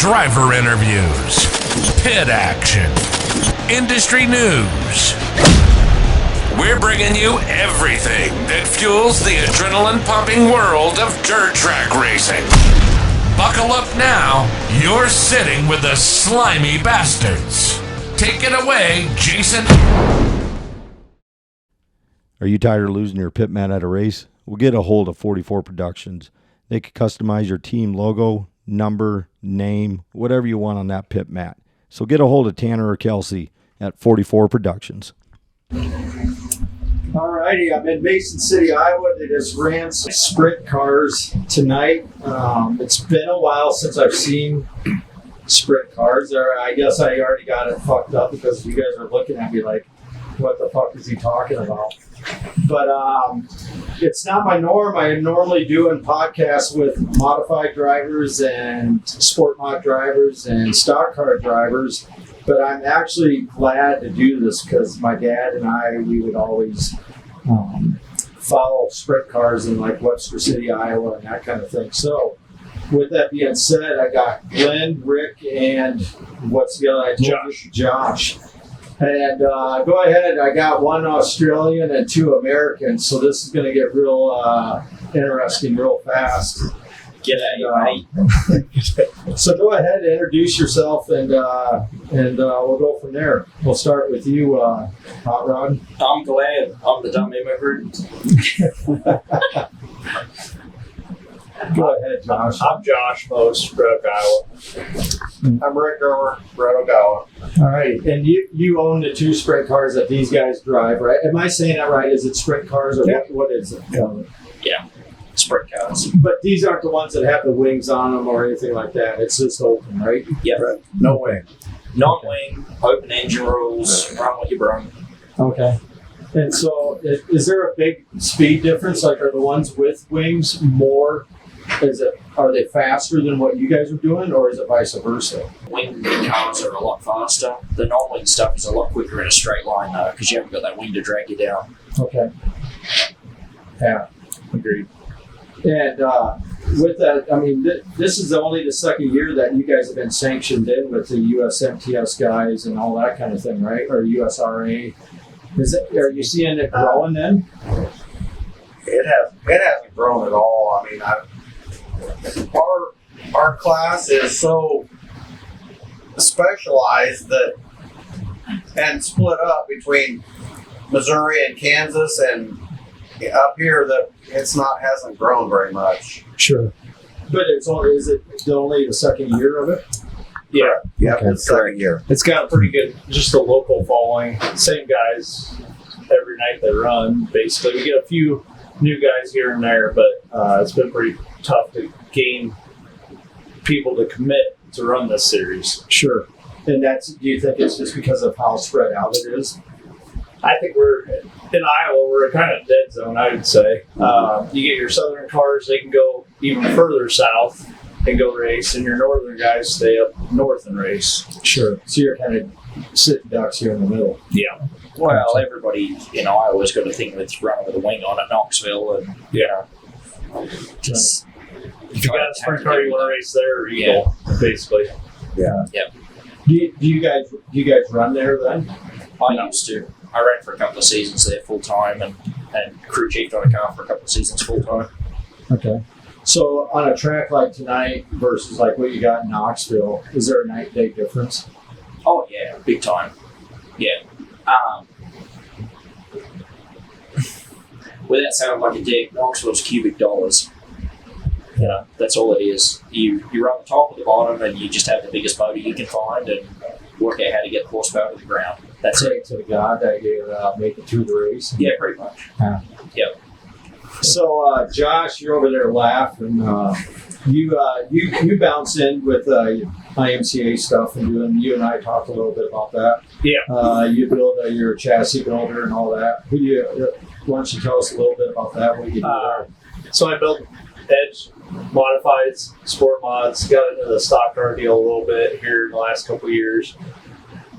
driver interviews, pit action, industry news. We're bringing you everything that fuels the adrenaline-pumping world of dirt track racing. Buckle up now. You're sitting with the Slimy Bastards. Take it away, Jason. Are you tired of losing your pit mat at a race? Well, get a hold of 44 Productions. They can customize your team logo, number, name, whatever you want on that pit mat. So get a hold of Tanner or Kelsey at 44 Productions. All righty, I'm in Mason City, Iowa. They just ran some sprint cars tonight. It's been a while since I've seen sprint cars. I guess I already got it fucked up because you guys are looking at me like, what the fuck is he talking about? But it's not my norm. I normally doing podcasts with modified drivers and sport mod drivers and stock car drivers. But I'm actually glad to do this because my dad and we would always follow sprint cars in like Webster City, Iowa, and that kind of thing. So with that being said, I got Glenn, Rick, and what's the other? Josh. And go ahead. I got one Australian and two Americans. So this is going to get real interesting real fast. So go ahead and introduce yourself, and we'll go from there. We'll start with you, Hot Rod. I'm Glenn. I'm the dumb immigrant. Go ahead, Josh. I'm Josh Most, Red Oak, Iowa. I'm Rick Germar, Red Oak, Iowa. All right, and you own the two sprint cars that these guys drive, right? Am I saying that right? Is it sprint cars or what is it? Yeah, sprint cars. But these aren't the ones that have the wings on them or anything like that. It's just open, right? Yeah. Right. No wing. Non-wing, open engine rules, run what you bring. Okay. And so is there a big speed difference? Like, are the ones with wings more? Are they faster than what you guys are doing, or is it vice versa? Wing cars are a lot faster. The non-wing stuff is a lot quicker in a straight line, though, because you haven't got that wing to drag you down. Okay. Yeah. Agreed. And with that, I mean, this is only the second year that you guys have been sanctioned in with the USMTS guys and all that kind of thing, right? Or USRA. Are you seeing it growing then? It hasn't grown at all. I mean, our class is so specialized and split up between Missouri and Kansas and up here that hasn't grown very much. Sure. But is it only the second year of it? Yeah. Yeah, Okay. it's second year. It's got a pretty good, just a local following. Same guys every night they run, basically. We get a few new guys here and there, but it's been pretty tough to gain people to commit to run this series. Sure. And do you think it's just because of how spread out it is? I think we're in Iowa, we're a kind of dead zone, I would say. You get your southern cars, they can go even further south and go race, and your northern guys stay up north and race. Sure. So you're kind of sitting ducks here in the middle. Yeah. Well, everybody in Iowa's got a thing with running with a wing on at Knoxville, and just if you got a sprint car, you want to race there or Eagle, basically. Yeah. Yep. Do you guys run there then? I used to. I ran for a couple of seasons there full time, and crew chiefed on a car for a couple of seasons full time. Okay. So on a track like tonight versus like what you got in Knoxville, is there a night-day difference? Oh yeah, big time. Yeah. Without sounding like a dick, Knoxville's cubic dollars. Yeah, that's all it is. You run the top or the bottom, and you just have the biggest motor you can find, and work out how to get the horsepower to the ground. That's Pray it. to God that you make it through the race. Yeah, pretty much. Yep. So Josh, you're over there laughing. You bounce in with IMCA stuff, and you and I talked a little bit about that. Yeah. You build your chassis builder and all that. Why don't you tell us a little bit about that? What you do there? So I built Edge modifieds, sport mods, got into the stock car deal a little bit here in the last couple of years.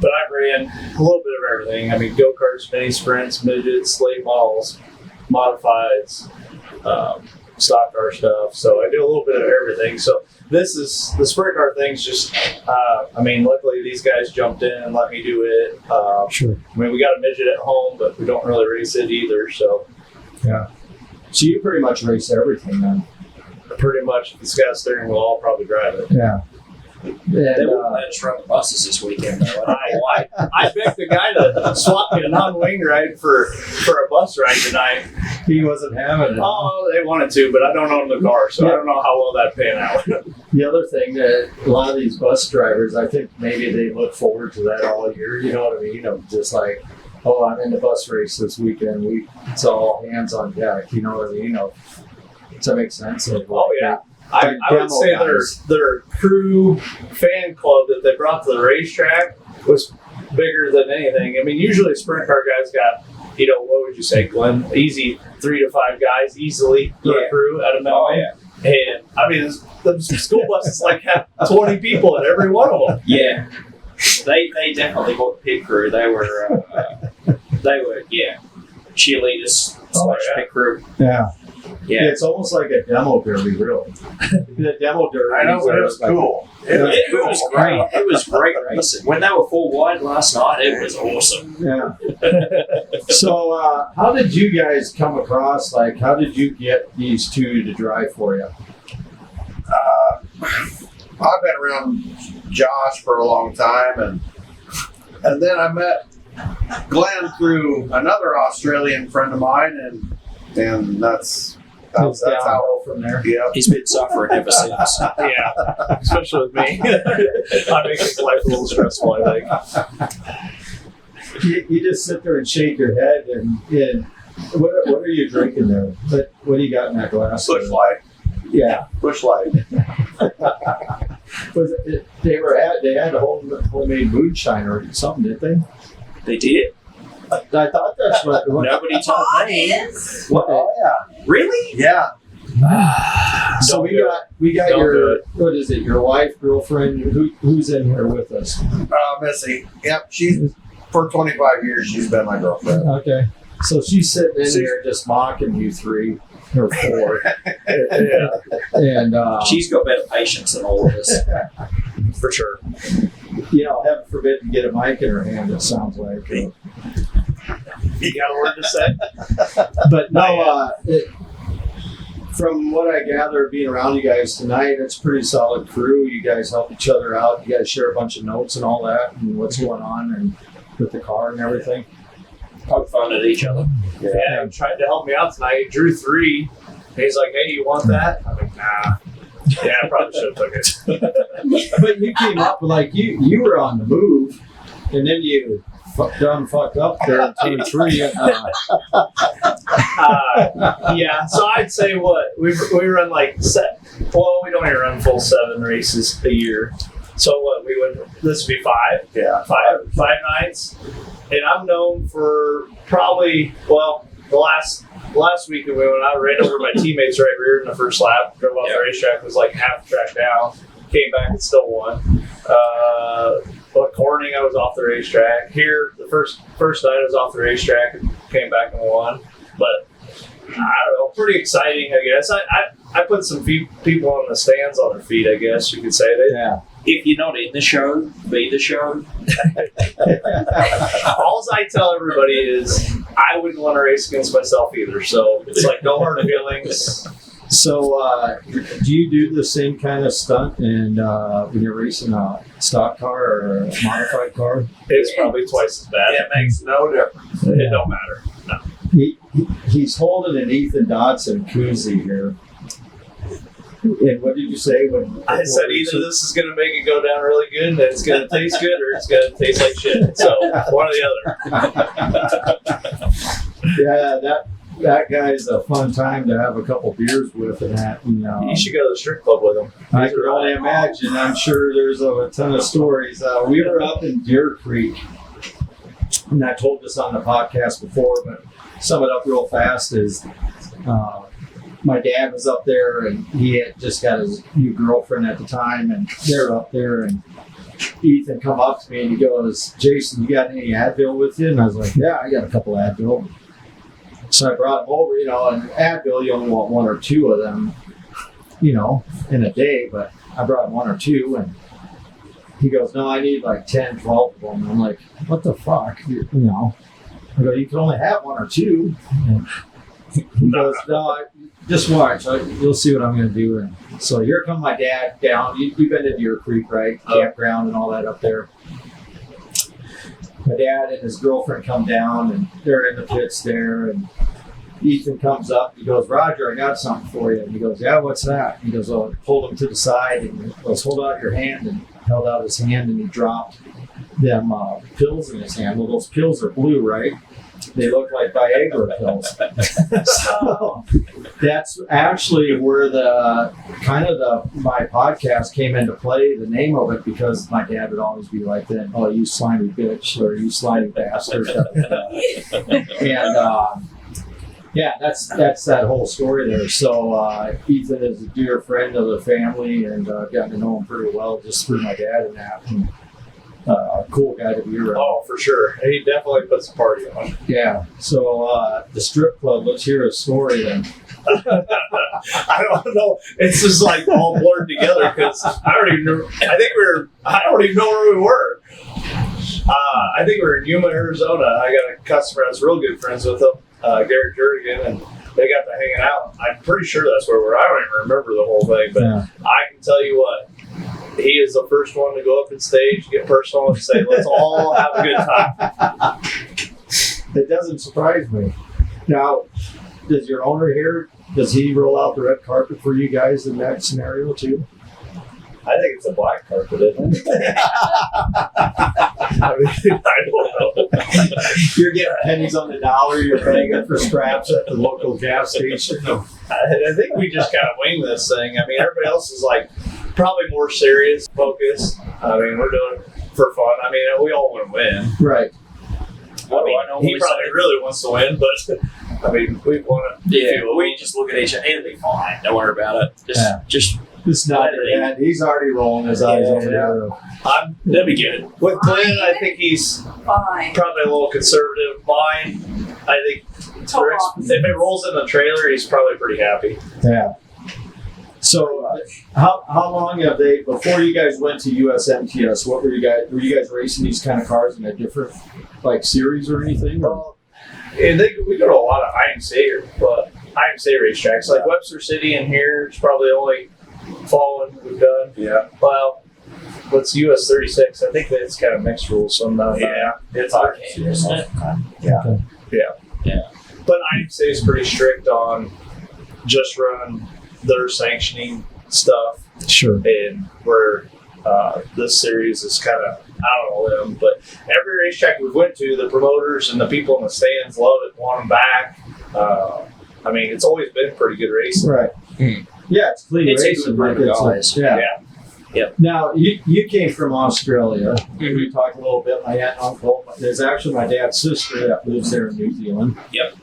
But I ran a little bit of everything. I mean, go-karts, mini sprints, midgets, late models, modifieds, stock car stuff. So I do a little bit of everything. So this is the sprint car thing's just. I mean, luckily these guys jumped in and let me do it. Sure. I mean, we got a midget at home, but we don't really race it either. So Yeah. So you pretty much race everything then. pretty much, if it's got a steering wheel, I'll probably drive it. Yeah. They And, won't let us run the buses this weekend, though. I don't know why. I begged the guy to swap me a non-wing ride for a bus ride tonight. he wasn't having it. Oh, they wanted to, but I don't own the car, so I don't know how well that pan out. The other thing that a lot of these bus drivers, I think maybe they look forward to that all year. You know what I mean? You know, just like, oh, I'm in the bus race this weekend. It's all hands on deck. You know what I mean? You know, does that make sense? Oh, yeah. I would say their crew fan club that they brought to the racetrack was bigger than anything. I mean, usually sprint car guys got, you know, what would you say, Glenn? Easy 3 to 5 guys easily for a crew at a minimum. Oh, yeah. And I mean, the school buses like have 20 people in every one of them. Yeah. They definitely bought the pit crew. They were cheerleaders slash pit crew. Yeah. Yeah. It's almost like a demo derby, really. The demo derby. I know, but it was cool. It was great. It was great racing. When they were 4 wide last night, it was awesome. Yeah. So, how did you guys come across? Like, how did you get these two to drive for you? I've been around Josh for a long time, and then I met Glenn through another Australian friend of mine, and that's how from there. Yeah. He's been suffering ever since. Yeah, especially with me. I make his life a little stressful, I think. You just sit there and shake your head, and what are you drinking there? What do you got in that glass? Bush Light. Yeah. Bush Light. They had a homemade moonshine or something, didn't they? They did? I thought that's what. Nobody told me. What? Oh yeah. Really? Yeah. So we got Don't do your it. what is it? Your wife, girlfriend? Who's in here with us? Missy. Yep. She's for 25 years. She's been my girlfriend. Okay. So she's sitting in there just mocking you 3 or 4, Yeah, and She's got better patience than all of us. for sure. you know, heaven forbid to get a mic in her hand. It sounds like. You got a word to say? But no, from what I gather, being around you guys tonight, it's a pretty solid crew. You guys help each other out. You guys share a bunch of notes and all that, and what's going on, and with the car and everything. Poke fun at each other. Yeah, he tried to help me out tonight. He drew 3. He's like, hey, you want that? I'm like, nah. Yeah, I probably should have took it. But you came up with, like, you were on the move, and then you fucked up there in turn 3. Yeah, so I'd say what? We run like we don't even run full 7 races a year. So what, this would be 5? Yeah. 5 nights. And I'm known for probably, the last weekend when I ran over my teammates right rear in the first lap, drove off the racetrack, was like half the track down, came back and still won. Corning, I was off the racetrack. Here, the first night I was off the racetrack and came back and won. But I don't know, pretty exciting, I guess. I put some people on the stands on their feet, I guess you could say. Yeah. If you're not in the show, be the show. All I tell everybody is I wouldn't want to race against myself either. So it's like no hard feelings. So, do you do the same kind of stunt and when you're racing a stock car or a modified car? It's probably twice as bad. It makes no difference. It don't matter. No. He's holding an Ethan Dodson koozie here. And what did you say? I said either this is going to make it go down really good and it's going to taste good, or it's going to taste like shit. So one or the other. Yeah, that guy's a fun time to have a couple beers with, and that. You should go to the strip club with him. I can only imagine. I'm sure there's a ton of stories. We were up in Deer Creek, and I told this on the podcast before, but sum it up real fast is my dad was up there, and he had just got his new girlfriend at the time, and they're up there, and Ethan come up to me and he goes, "Jason, you got any Advil with you?" And I was like, "Yeah, I got a couple Advil." So I brought him over, and Advil, you only want 1 or 2 of them, in a day, but I brought him 1 or 2, and he goes, no, I need like 10, 12 of them. And I'm like, what the fuck? I go, you can only have 1 or 2. And he goes, no, just watch. You'll see what I'm going to do. And so here come my dad down. You've been to Deer Creek, right? Campground and all that up there. My dad and his girlfriend come down, and they're in the pits there. And Ethan comes up. He goes, Roger, I got something for you. And he goes, yeah, what's that? He goes, oh, I pulled him to the side, and he goes, hold out your hand. And held out his hand, and he dropped them pills in his hand. Well, those pills are blue, right? They look like Viagra pills. So that's actually where my podcast came into play, the name of it, because my dad would always be like that, oh, you slimy bitch, or you slimy bastard. And yeah, that's that whole story there. So Ethan is a dear friend of the family, and I've gotten to know him pretty well just through my dad and that. And, cool guy to be around. Oh, for sure. He definitely puts a party on. Yeah. So the strip club, let's hear a story then. I don't know. It's just like all blurred together because I don't even know. I don't even know where we were. I think we were in Yuma, Arizona. I got a customer that's real good friends with him, Garrett Jernigan, and they got to hanging out. I'm pretty sure that's where we were. I don't even remember the whole thing, but yeah. I can tell you what. He is the first one to go up on stage, get personal, and say, let's all have a good time. It doesn't surprise me. Now, does your owner here, does he roll out the red carpet for you guys in that scenario too? I think it's a black carpet, isn't it? I don't know. You're getting pennies on the dollar, you're paying it for scraps at the local gas station. I think we just kind of wing this thing. I mean, everybody else is like probably more serious, focused. I mean, we're doing it for fun. I mean, we all want to win. Right. I mean, he probably really wants to win, but I mean, we want to. Yeah, we just look at each other. It'll be fine. Don't worry about it. Just not your dad. He's already rolling his eyes over there. That'll be good. With Glenn, I think he's Fine. probably a little conservative. Mine, I think if it rolls in the trailer, he's probably pretty happy. Yeah. So, how long have they, before you guys went to USMTS, were you guys racing these kind of cars in a different, series or anything? Or? And we go to a lot of IMCA racetracks, like Webster City and here is probably the only following we've done. Yeah. Well, what's US 36? I think that's kind of mixed rules. So It's arcade, isn't it? Yeah. But IMCA is pretty strict on just run their sanctioning stuff. Sure. And where this series is kind of out on a limb. But every racetrack we've went to, the promoters and the people in the stands love it, want them back. I mean, it's always been pretty good racing. Right. Yeah, it's clean racing. Yeah. Now, you came from Australia. We talked a little bit. My aunt and uncle. There's actually my dad's sister that lives there in New Zealand. Yep.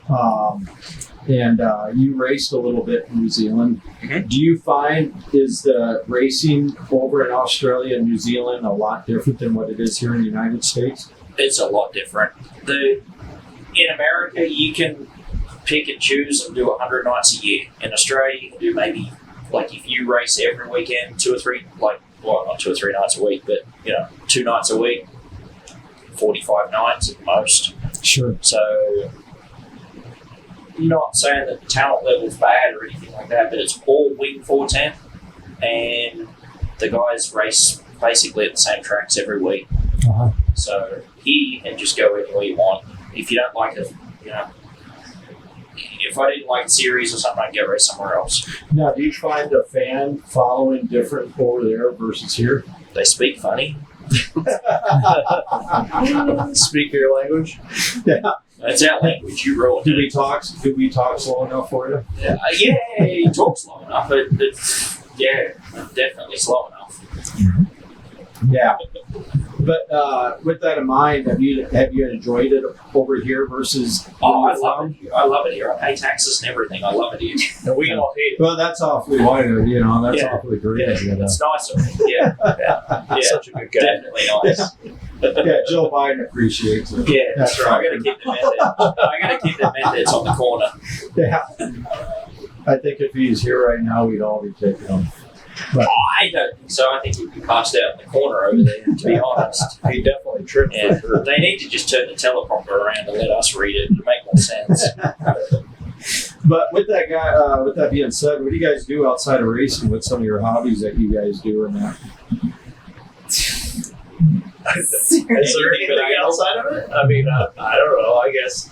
And you raced a little bit in New Zealand. Mm-hmm. Do you find, is the racing over in Australia and New Zealand a lot different than what it is here in the United States? It's a lot different. In America, you can pick and choose and do 100 nights a year. In Australia, you can do maybe, if you race every weekend, 2 or 3, not 2 or 3 nights a week, but, 2 nights a week, 45 nights at most. Sure. So, not saying that the talent level's bad or anything like that, but it's all wing 410, and the guys race basically at the same tracks every week. Uh-huh. So here you can just go anywhere you want. If you don't like it, if I didn't like the series or something, I'd go race somewhere else. Now, do you find the fan following different over there versus here? They speak funny. Speak your language. Yeah. That's our language. You roll it. Do we talk slow enough for you? Yeah, he talks slow enough. It's definitely slow enough. Yeah. But with that in mind, have you enjoyed it over here versus? I love it here. I love it here. I pay taxes and everything. I love it here. And we all hate it. Well, that's awfully minor. That's awfully great. Yeah, it's nice. Yeah. Such a good guy. Definitely nice. Yeah. Yeah, Joe Biden appreciates it. Yeah, That's I right. gotta keep the method. I gotta keep the methods on the corner. Yeah. I think if he's here right now, we'd all be taking him. I don't think so. I think he'd be passed out in the corner over there, to be honest. He definitely tripped Yeah, for sure. they need to just turn the teleprompter around and let us read it to make more sense. But with that guy, with that being said, what do you guys do outside of racing? What's some of your hobbies that you guys do in that? Is there anything outside of it? I mean, I don't know. I guess.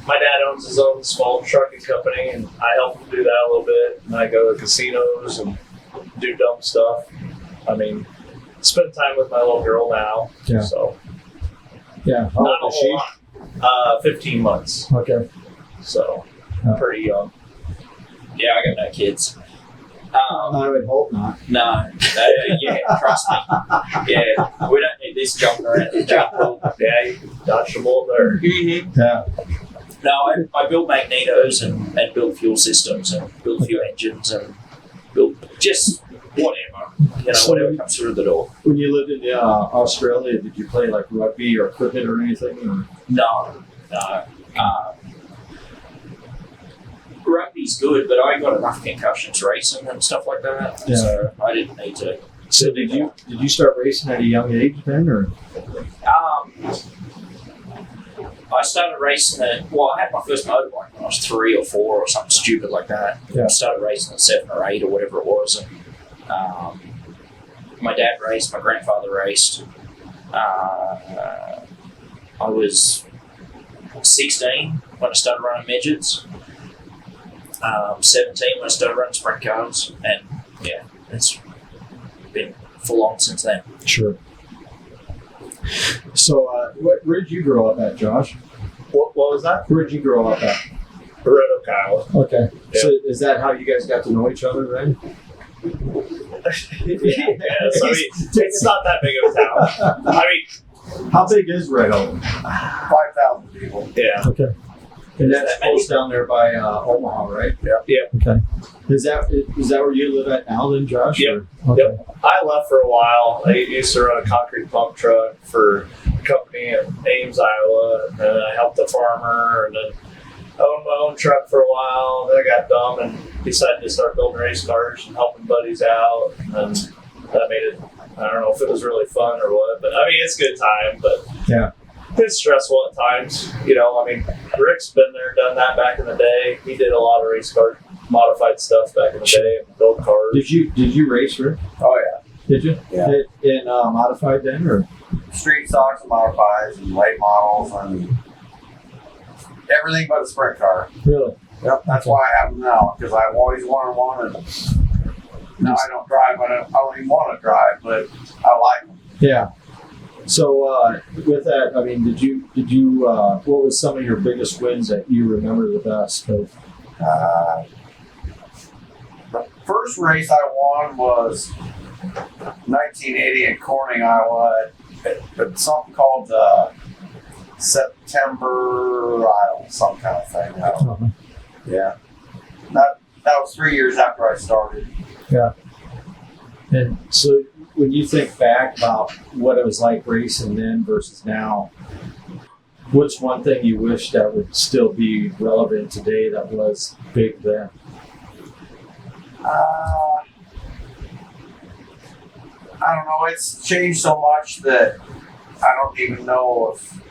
My dad owns his own small trucking company, and I help him do that a little bit. And I go to casinos and do dumb stuff. I mean, spend time with my little girl now. Yeah. So Yeah. How not a old is whole lot. 15 months. Okay. So Yeah. pretty young. Yeah, I got no kids. I would hope not. No, yeah, trust me. Yeah, we don't need this junk around the jungle. Yeah, you dodged a bullet there. Mm-hmm. Yeah. No, I build magnetos and build fuel systems and build fuel engines and build just whatever, whatever comes through the door. When you lived in Australia, did you play like rugby or cricket or anything? Or? No. Rugby's good, but I got enough concussions racing and stuff like that, Yeah. so I didn't need to. So did you start racing at a young age then, or? I started racing I had my first motorbike when I was 3 or 4 or something stupid like that. Yeah. I started racing at 7 or 8 or whatever it was. And my dad raced, my grandfather raced. I was 16 when I started running midgets. 17 when I started running sprint cars. And yeah, it's been full on since then. Sure. So, where did you grow up at, Josh? What was that? Where did you grow up at? Red Oak, Iowa. Okay. Yeah. So, is that how you guys got to know each other then? Yeah, so it's not that big of a town. I mean, How big is Red Oak? 5,000 people. yeah. Okay. And that's close down there by Omaha, right? Yeah. Okay. Is that where you live at now then, Josh? Yep. Or- Okay. Yep. I left for a while. I used to run a concrete pump truck for a company in Ames, Iowa, and then I helped a farmer, and then I owned my own truck for a while. Then I got dumb and decided to start building race cars and helping buddies out, and then that made it. I don't know if it was really fun or what, but I mean it's a good time, but Yeah. it's stressful at times. I mean, Rick's been there, done that back in the day. He did a lot of race car modified stuff back in the day and build cars. Did you race, Rick? Oh yeah, Did you? Yeah. In modified then, or? street stocks and modifieds and late models and everything but a sprint car. Really? Yep, that's why I have them now because I've always wanted one, and now I don't drive. I don't even want to drive, but I like them. Yeah. So with that, I mean, did you? What was some of your biggest wins that you remember the best? Of? The first race I won was 1980 in Corning, Iowa. It's something called September, some kind of thing. I don't know. Yeah. That was 3 years after I started. Yeah. And so when you think back about what it was like racing then versus now, what's one thing you wish that would still be relevant today that was big then? I don't know. It's changed so much that I don't even know if,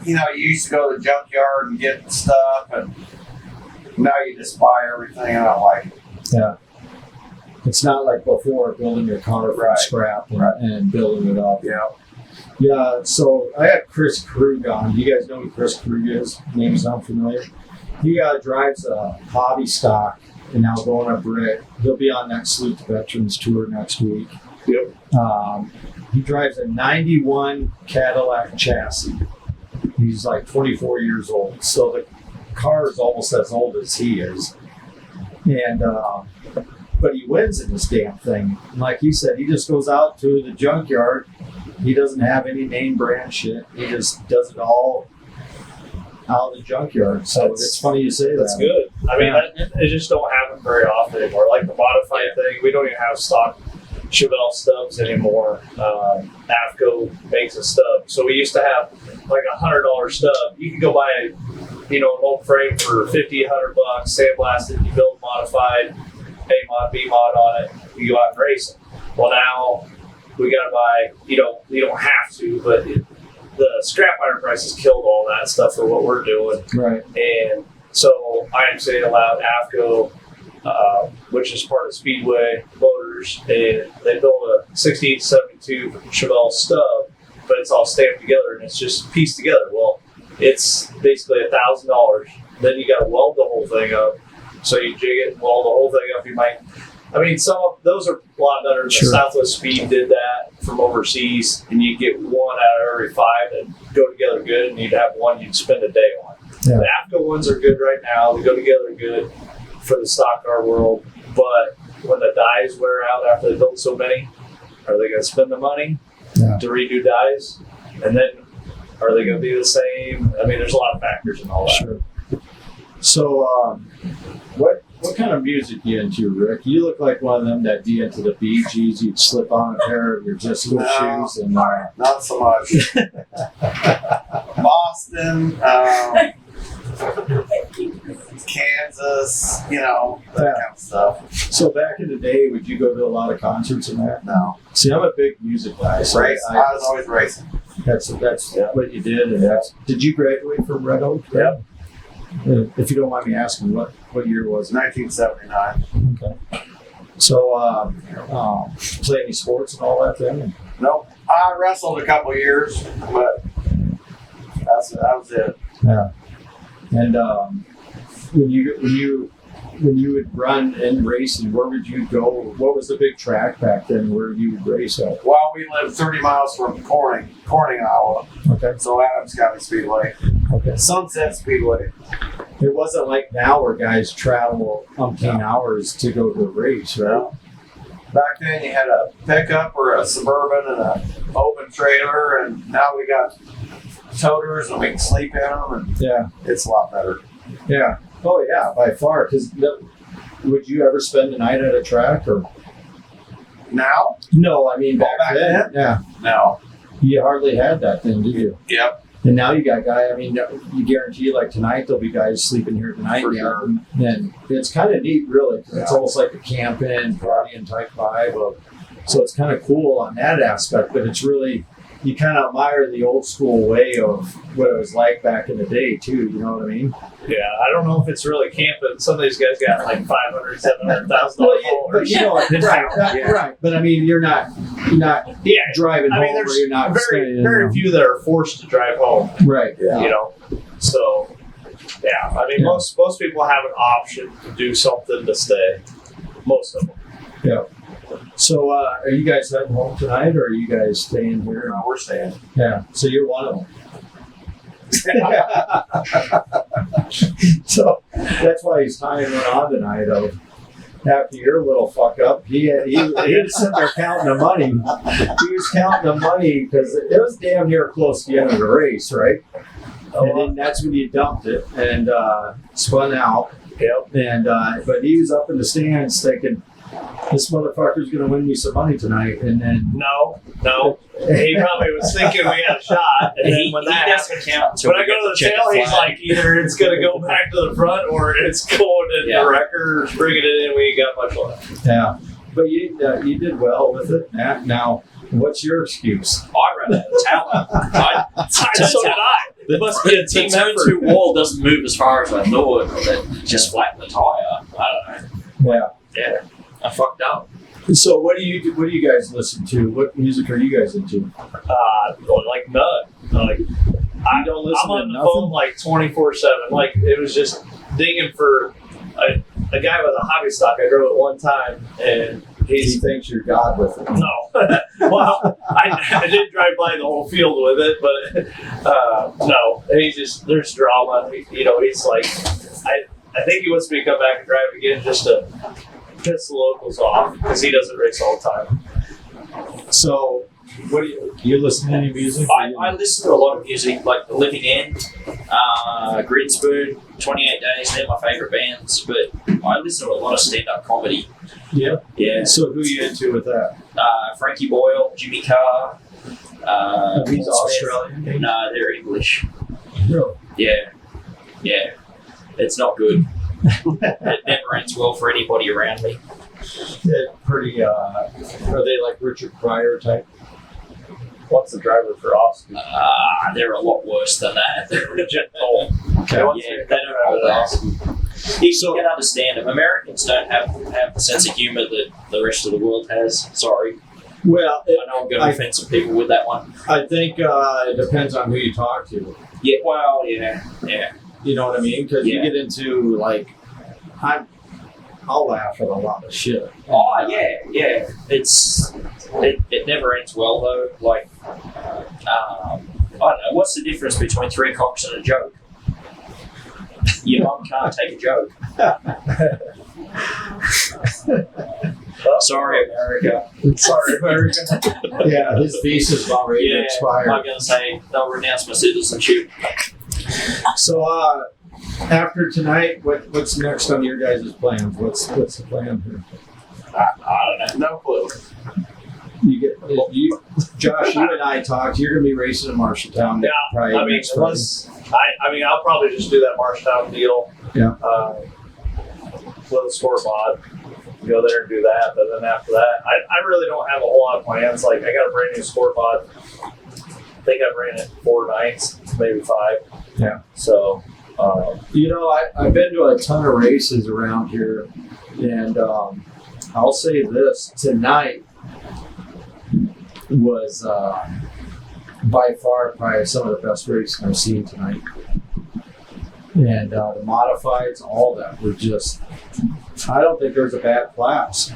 you used to go to the junkyard and get stuff, and now you just buy everything. I don't like it. Yeah. It's not like before building your car from Right. scrap and, Right. and building it up. Yeah. Yeah, so I had Chris Krug on. You guys know who Chris Krug is? Name sound familiar? He drives a hobby stock in Algona Brick. He'll be on that Salute to Veterans tour next week. Yep. He drives a 91 Cadillac chassis. He's like 24 years old. So the car is almost as old as he is. And but he wins in this damn thing. And like he said, he just goes out to the junkyard. He doesn't have any name brand shit. He just does it all out of the junkyard. So it's funny you say That's that. good. I mean, it just don't happen very often anymore. Like the modified thing, we don't even have stock Chevelle stubs anymore. AFCO makes a stub. So we used to have like $100 stub. You could go buy an old frame for $50, $100, sandblast it, you build modified, A mod, B mod on it, you go out and race it. Well, now we got to buy, you don't have to, but the scrap iron prices killed all that stuff for what we're doing. Right. And so IMCA allowed AFCO, which is part of Speedway Motors, and they built a 6872 Chevelle stub, but it's all stamped together and it's just pieced together. Well, it's basically $1,000. Then you got to weld the whole thing up. So you jig it and weld the whole thing up. Some of those are a lot better. The Sure. Southwest Speed did that from overseas, and you get one out of every 5 that go together good, and you'd have one you'd spend a day on. Yeah. The AFCO ones are good right now. They go together good for the stock car world, but when the dies wear out after they build so many, are they going to spend the money to redo dies? And then are they going to be the same? There's a lot of factors in all that. Sure. So, what kind of music you into, Rick? You look like one of them that be into the Bee Gees. You'd slip on a pair of your disco shoes and Not so much. Boston, Kansas, that kind of stuff. So back in the day, would you go to a lot of concerts and that? No. See, I'm a big music guy. So I was always racing. That's what you did. And did you graduate from Red Oak? Yep. If you don't mind me asking, what year was it? 1979. Okay. So, play any sports and all that then? Nope. I wrestled a couple years, but that was it. Yeah. And when you would run and race, and where would you go? What was the big track back then where you would race at? Well, we lived 30 miles from Corning, Iowa. Okay. So Adams County Speedway. Okay. Sunset Speedway. It wasn't like now where guys travel umpteen hours to go to a race, right? Back then you had a pickup or a Suburban and an open trailer, and now we got toters and we can sleep in them, and Yeah. it's a lot better. Yeah. Oh yeah, by far. Because would you ever spend the night at a track or? Now? No, I mean back then. then? Yeah. No. You hardly had that then, did you? Yep. And now you got guys. You guarantee like tonight there'll be guys sleeping here tonight. For Yeah. sure. And it's kind of neat, really. It's Yeah. almost like a camping, partying type vibe. So it's kind of cool on that aspect. But it's really, you kind of admire the old school way of what it was like back in the day too. You know what I mean? Yeah, I don't know if it's really camping. Some of these guys got like $500,000, $700,000 But followers. right. But I mean, you're not Yeah, driving home, or there's you're not very, staying, very few that are forced to drive home. Right. Yeah. So yeah, most people have an option to do something to stay. Most of them. Yeah. So, are you guys heading home tonight, or are you guys staying here? No, we're staying. Yeah. So you're one of them. So that's why he's tying one on tonight. After your little fuck up, he was sitting there counting the money. He was counting the money because it was damn near close to the end of the race, right? And then that's when you dumped it and spun out. Yep. And but he was up in the stands thinking, this motherfucker's gonna win me some money tonight. And then No. He probably was thinking we had a shot, and then when that doesn't count until when I go to the tail, he's like, either it's going to go back to the front or it's going in the wrecker, bringing it in. We ain't got much left. yeah, but you did well with it, Matt. Now, what's your excuse? I ran out of talent. So did I. It must be a team effort. The turn 2 wall doesn't move as far as I thought. That just flattened the tire. I don't know. Yeah, I fucked up. So what do you guys listen to? What music are you guys into? Like none. Like I don't listen I'm to on the phone nothing? like 24/7. Like it was just dinging for a guy with a hobby stock. I drove it one time, and He thinks you're God with it. no. Well, I did drive by the whole field with it, but no. There's drama. He's like, I think he wants me to come back and drive again just to piss the locals off because he doesn't race all the time. So, what do you listen to any music? I listen to a lot of music, like The Living End, Green Spoon, 28 Days. They're my favourite bands, but I listen to a lot of stand-up comedy. Yeah. Yeah. So who are you into with that? Frankie Boyle, Jimmy Carr. He's Paul Smith. Australian. No, they're English. Really? Yeah. It's not good. It never ends well for anybody around me. They're pretty. Are they like Richard Pryor type? What's the driver for Austin? They're a lot worse than that. They're Jet Cole. Okay. Yeah, they don't hold that. You can understand them. Americans don't have the sense of humour that the rest of the world has. Sorry. Well, I know I'm going to offend some people with that one. I think it depends on who you talk to. Yeah, well, yeah. You know what I mean? Because you Yeah. get into like, I'll laugh at a lot of shit. Oh, yeah. It never ends well, though. Like, I don't know. What's the difference between three cocks and a joke? Your mum can't take a joke. Sorry, America. Sorry, America. Yeah, his visa's about ready to I'm expire. going to say they'll renounce my citizenship. So, after tonight, what's next on your guys' plans? What's the plan here? I don't know. No clue. Josh, you and I talked. You're going to be racing in Marshalltown. Yeah, probably I mean, next Friday. I'll probably just do that Marshtown deal. Yeah. With a score mod. Go there and do that. But then after that, I really don't have a whole lot of plans. Like, I got a brand new score mod. I think I've ran it 4 nights, maybe 5. Yeah. So, I've been to a ton of races around here, and I'll say this: tonight was by far probably some of the best racing I've seen tonight. And the modifieds, all that were just. I don't think there's a bad class.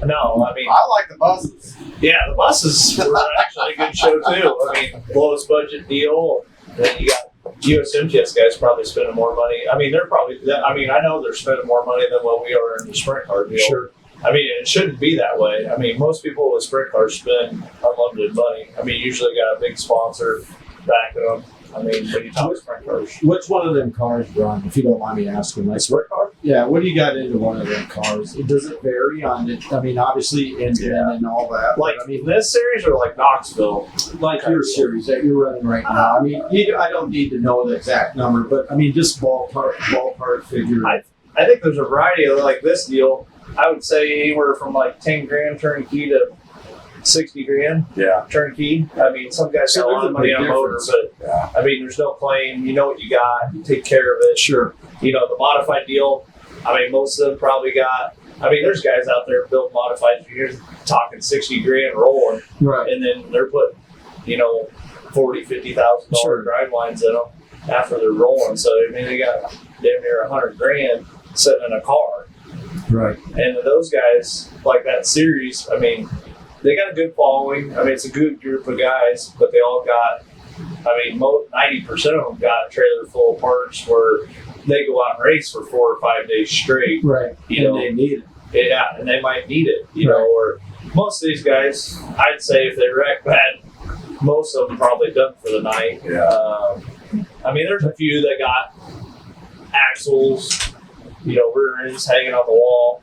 no, I mean, I like the buses. yeah, the buses were actually a good show too. I mean, lowest budget deal. Then you got USMTS guys probably spending more money. I mean, I know they're spending more money than what we are in the sprint car deal. Sure. I mean, it shouldn't be that way. I mean, most people with sprint cars spend unlimited money. I mean, usually got a big sponsor backing them. I mean, when you talk sprint cars. Which one of them cars run, if you don't mind me asking? Like, Sprint car? yeah, what do you got into one of them cars? Does it vary on it? I mean, obviously engine and all that. Like, but, I mean, this series or like Knoxville? like your series that you're running right now. I mean, I don't need to know the exact number, but I mean, just ballpark figure. I think there's a variety of like this deal. I would say anywhere from like 10 grand turnkey to 60 grand turnkey. I mean, some guys So got a lot there's of a money big on motor, difference. but I mean, there's no claim. You know what you got. You take care of it. Sure. You know, the modified deal, I mean, most of them probably got, I mean, there's guys out there building modified for years talking 60 grand rolling, Right. and then they're putting, $40,000, $50,000 Sure. drive lines in them after they're rolling. So, I mean, they got damn near 100 grand sitting in a car. Right. And those guys, like that series, I mean, they got a good following. I mean, it's a good group of guys, but they all got, 90% of them got a trailer full of parts where they go out and race for 4 or 5 days straight. Right. You know, they need it. Yeah, and they might need it, or most of these guys, I'd say if they wreck bad, most of them probably done for the night. I mean, there's a few that got axles, rear ends hanging on the wall.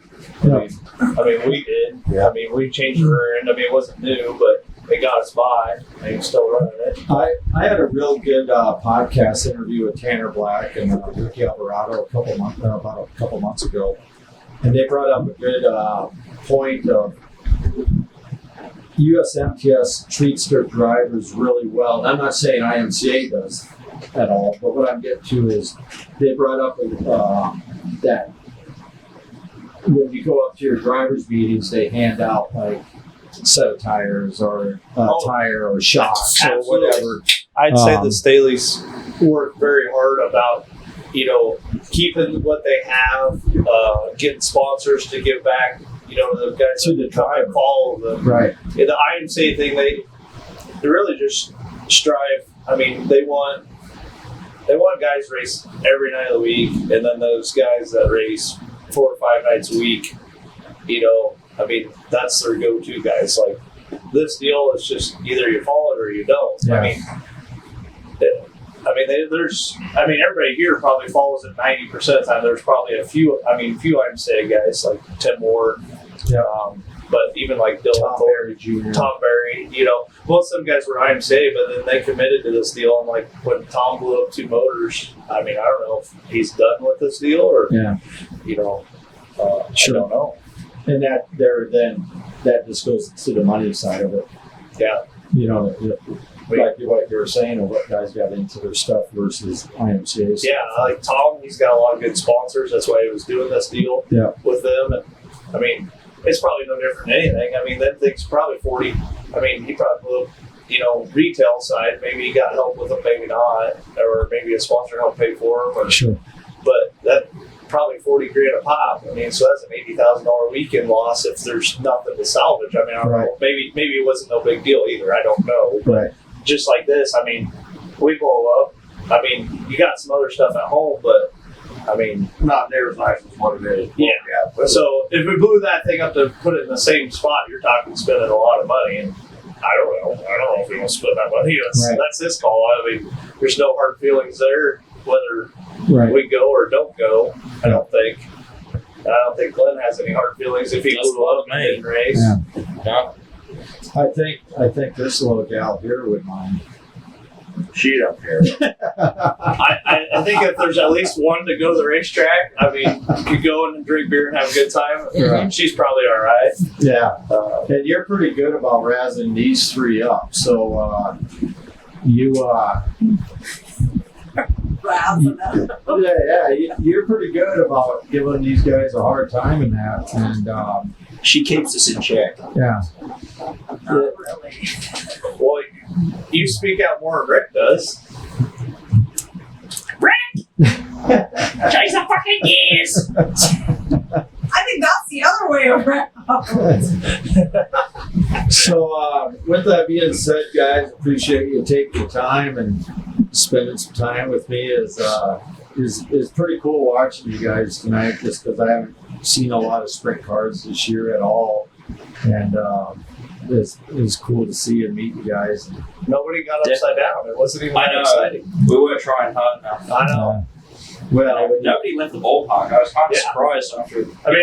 I mean, we did. Yeah. I mean, we changed the rear end. I mean, it wasn't new, but it got us by. And he's still running it. I had a real good podcast interview with Tanner Black and Ricky Alvarado about a couple months ago, and they brought up a good point of USMTS treats their drivers really well. And I'm not saying IMCA does at all, but what I'm getting to is they brought up that when you go up to your drivers' meetings, they hand out like a set of tires or a tire or shocks or Absolutely. whatever. I'd say the Staley's work very hard about, keeping what they have, getting sponsors to give back, the guys To the driver. follow them. Right. Yeah, the IMCA thing, they really just strive. I mean, they want guys race every night of the week, and then those guys that race 4 or 5 nights a week, that's their go-to guys. Like, this deal is just either you follow it or you don't. Yeah. Everybody here probably follows it 90% of the time. There's probably a few IMCA guys, like Tim Moore. Yeah. But even like Dylan Tom Thornton, Berry Jr. Tom Berry, most of them guys were IMCA, but then they committed to this deal. And like when Tom blew up 2 motors, I mean, I don't know if he's done with this deal or, Yeah. I don't know. And that just goes to the money side of it. Yeah. Like what you were saying, of what guys got into their stuff versus IMCA. Yeah, like Tom, he's got a lot of good sponsors. That's why he was doing this deal with them. And I mean, it's probably no different than anything. I mean, that thing's probably 40. I mean, he probably blew up, retail side. Maybe he got help with them, maybe not. Or maybe a sponsor helped pay for him. Sure. But that probably $40,000 a pop. I mean, so that's an $80,000 weekend loss if there's nothing to salvage. I mean, I don't know. Maybe it wasn't no big deal either. I don't know. Right. Just like this, I mean, we blow up. I mean, you got some other stuff at home, but I mean, Not near as nice as what it is. Yeah. So if we blew that thing up to put it in the same spot, you're talking spending a lot of money. And I don't know if we want to spend that money. That's his call. I mean, there's no hard feelings there, whether we go or don't go. I don't think. And I don't think Glenn has any hard feelings if he blew up and didn't race. No. I think this little gal here would mind. She don't care. I think if there's at least one to go to the racetrack, I mean, you could go and drink beer and have a good time. Right. She's probably all right. Yeah. And you're pretty good about razzing these 3 up. So you're pretty good about giving these guys a hard time in that. And She keeps us in check. yeah. Not really. Well, you speak out more than Rick does. Chase the fucking gears! I think that's the other way around. So, with that being said, guys, appreciate you taking the time and spending some time with me. Is pretty cool watching you guys tonight, just because I haven't seen a lot of sprint cars this year at all, and it's cool to see and meet you guys. Nobody got upside down. It wasn't even that exciting. We were trying hard enough. I know. Well, Nobody left the ballpark. I was kind of surprised after. I mean,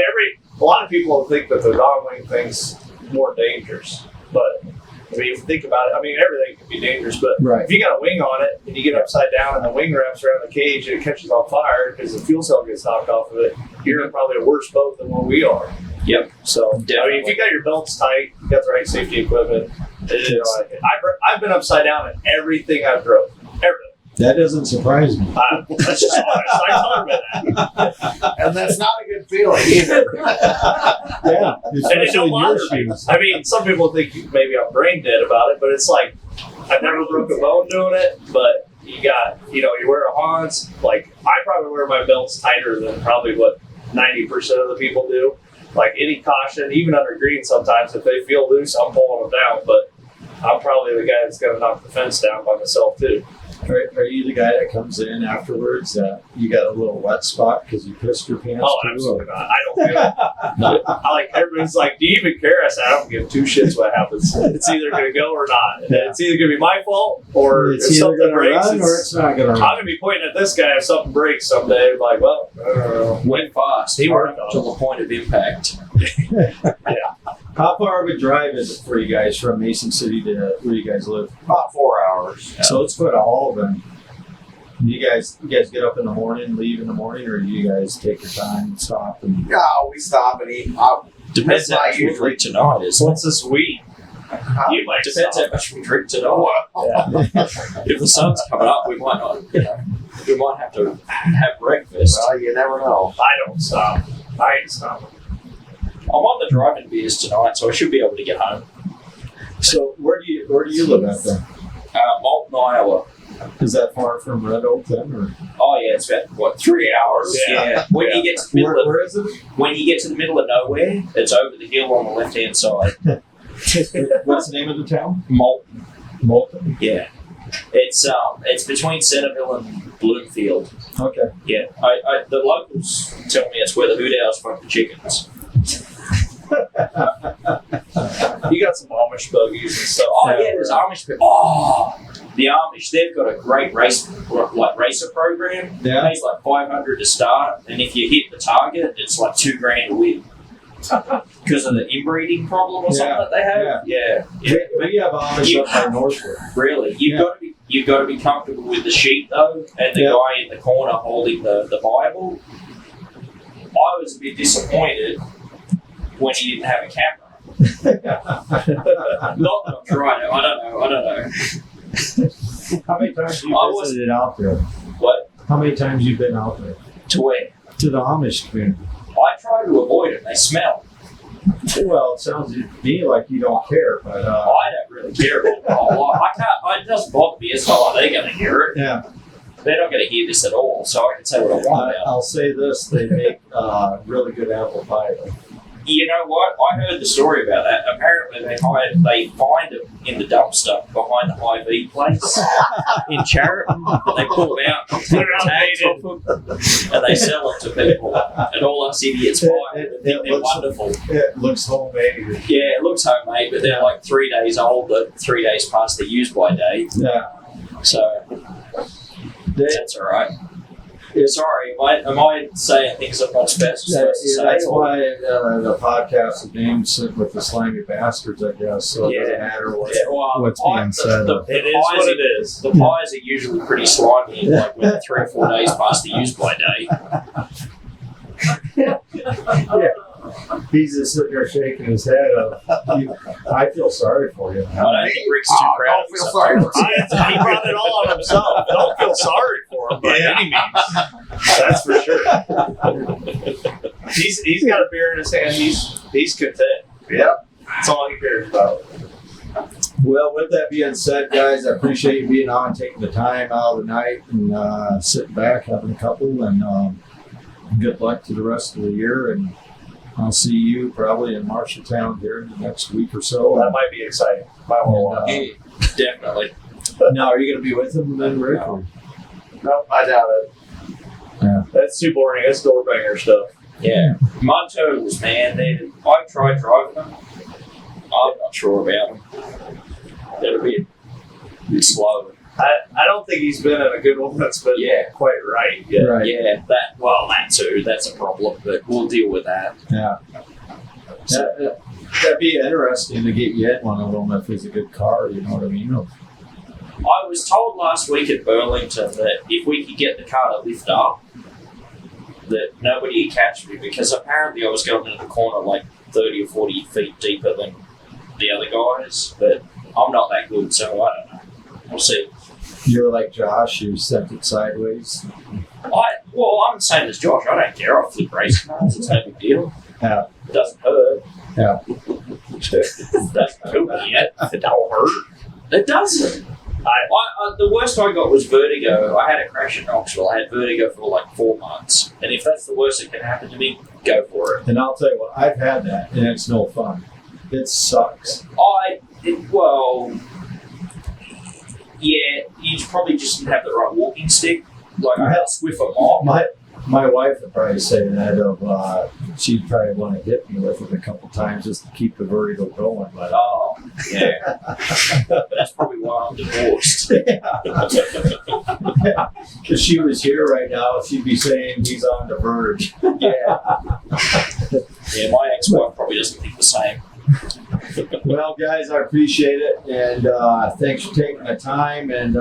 a lot of people think that the non-wing thing's more dangerous, but I mean, if you think about it, I mean, everything can be dangerous, but right. if you got a wing on it and you get upside down and the wing wraps around the cage and it catches on fire because the fuel cell gets knocked off of it, you're in probably a worse boat than what we are. Yep. So, I mean, if you got your belts tight, you got the right safety equipment, I've been upside down in everything I've drove. Everything. That doesn't surprise me. That's just honest. I told her that. And that's not a good feeling either. Yeah, And it especially don't in your bother me. shoes. I mean, some people think maybe I'm brain dead about it, but it's like I've never broke a bone doing it. But you wear a Hans. Like I probably wear my belts tighter than probably what 90% of the people do. Like any caution, even under green, sometimes if they feel loose, I'm pulling them down. But I'm probably the guy that's going to knock the fence down by myself too. Are you the guy that comes in afterwards? You got a little wet spot because you pissed your pants? Oh, too, absolutely not. I don't feel it. I like everybody's like, do you even care? I said, I don't give 2 shits what happens. It's either going to go or not. And It's either going to be my fault or It's if either something going to breaks. run or it's not going to I'm run. going to be pointing at this guy if something breaks someday. I'm like, well, I don't know. Went fast. He worked on to it. the point of impact. How far of a drive is it for you guys from Mason City to where you guys live? About 4 hours. So let's go to all of them. You guys get up in the morning, leave in the morning, or do you guys take your time and stop? And Yeah, we stop and eat. Depends how much we drink tonight. What's this weed? You might Depends stop. how much we drink tonight. If the sun's coming up, we might not. We might have to have breakfast. Well, you never know. I don't stop. I ain't stopping. I'm on the driving beers tonight, so I should be able to get home. so where do you live at then? Malton, Iowa. Is that far from Red Oak then, or Oh yeah, it's about 3 hours. Yeah. When you get to the middle of where is it? when you get to the middle of nowhere, it's over the hill on the left hand side. What's the name of the town? Malton. Moulton. Yeah. It's between Centerville and Bloomfield. Okay. Yeah. The locals tell me it's where the hoot owls fuck the chickens. You got some Amish buggies and stuff. Oh yeah, there's Amish people. Oh, the Amish, they've got a great racer program. Yeah. It pays like $500 to start, and if you hit the target, it's like $2,000 to win. because of the inbreeding problem or something that they have. Yeah. We have Amish up by Northwood. Really, you've got to be comfortable with the sheep though, and the guy in the corner holding the Bible. I was a bit disappointed when he didn't have a camera. Not that I'm trying to. I don't know. How many times have you visited out there? What? How many times you been out there? To where? To the Amish community. I try to avoid them. They smell. Well, it sounds to me like you don't care, but I don't really care about I can't. It doesn't bother me. It's not like they're going to hear it. yeah. They're not going to hear this at all, so I can say what I want about it. I'll say this: they make really good apple pie. You know what? I heard the story about that. Apparently, they find them in the dumpster behind the IV place in Chariton. They pull them out, take the tags off them, and they sell them to people. And all us idiots buy them and think they're wonderful. It looks homemade. Yeah, it looks homemade, but they're like 3 days old, 3 days past the use-by date. Yeah. So, that's all right. Sorry, am I saying things I'm not supposed to say? That's why the podcast is named with the Slimy Bastards, I guess. So it doesn't matter what's being said. It is what it is. The pies are usually pretty slimy, like when 3 or 4 days past the use-by date. Yeah. He's just sitting there shaking his head. I feel sorry for you. I don't think Rick's too proud. Don't feel sorry for him. He brought it all on himself. Don't feel sorry for him by any means. That's for sure. He's got a beer in his hand. He's content. Yep. That's all he cares about. Well, with that being said, guys, I appreciate you being on, taking the time out of the night and sitting back, having a couple, and good luck to the rest of the year. And I'll see you probably in Marshalltown here in the next week or so. That might be exciting. Might want to watch. Definitely. Now, are you going to be with him then, Rick? No, I doubt it. Yeah. That's too boring. That's door banger stuff. Yeah. Montos, man, I tried driving them. I'm not sure about them. They're a bit slow. I don't think he's been in a good one that's been quite right yet. Right. Yeah, that too. That's a problem, but we'll deal with that. Yeah. That'd be interesting to get you in one of them if it's a good car, you know what I mean? I was told last week at Burlington that if we could get the car to lift up, that nobody would catch me, because apparently I was going into the corner like 30 or 40 feet deeper than the other guys, but I'm not that good, so I don't know. We'll see. You're like Josh, you sent it sideways. I'm the same as Josh. I don't care. I flip race cars. It's no big deal. Yeah. It doesn't hurt. Yeah. It doesn't kill me yet. It don't hurt. It doesn't. The worst I got was vertigo. I had a crash in Knoxville. I had vertigo for like 4 months. And if that's the worst that can happen to me, go for it. And I'll tell you what, I've had that, and it's no fun. It sucks. Yeah, you probably just didn't have the right walking stick. Like, I had a Swiffer mop. My wife would probably say that she'd probably want to hit me with it a couple times just to keep the vertigo going. But yeah. That's probably why I'm divorced. If she was here right now, she'd be saying he's on the verge. Yeah, my ex-wife probably doesn't think the same. Well, guys, I appreciate it, and thanks for taking the time, and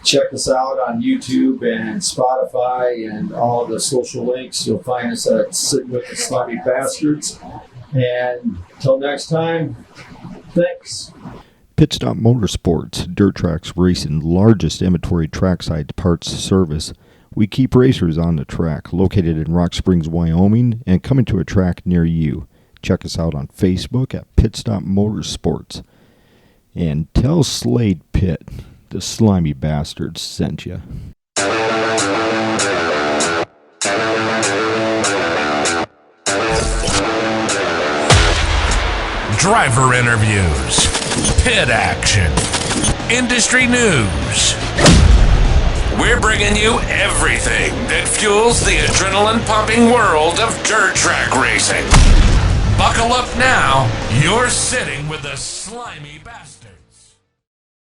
check us out on YouTube and Spotify and all the social links. You'll find us at Sitting with the Slimy Bastards, and till next time, thanks. Pit Stop Motorsports, Dirt Tracks Racing, largest inventory trackside parts service. We keep racers on the track, located in Rock Springs, Wyoming, and coming to a track near you. Check us out on Facebook at Pit Stop Motorsports. And tell Slade Pitt the Slimy Bastards sent you. Driver interviews, pit action, industry news. We're bringing you everything that fuels the adrenaline-pumping world of dirt track racing. Buckle up now. You're sitting with the Slimy Bastards.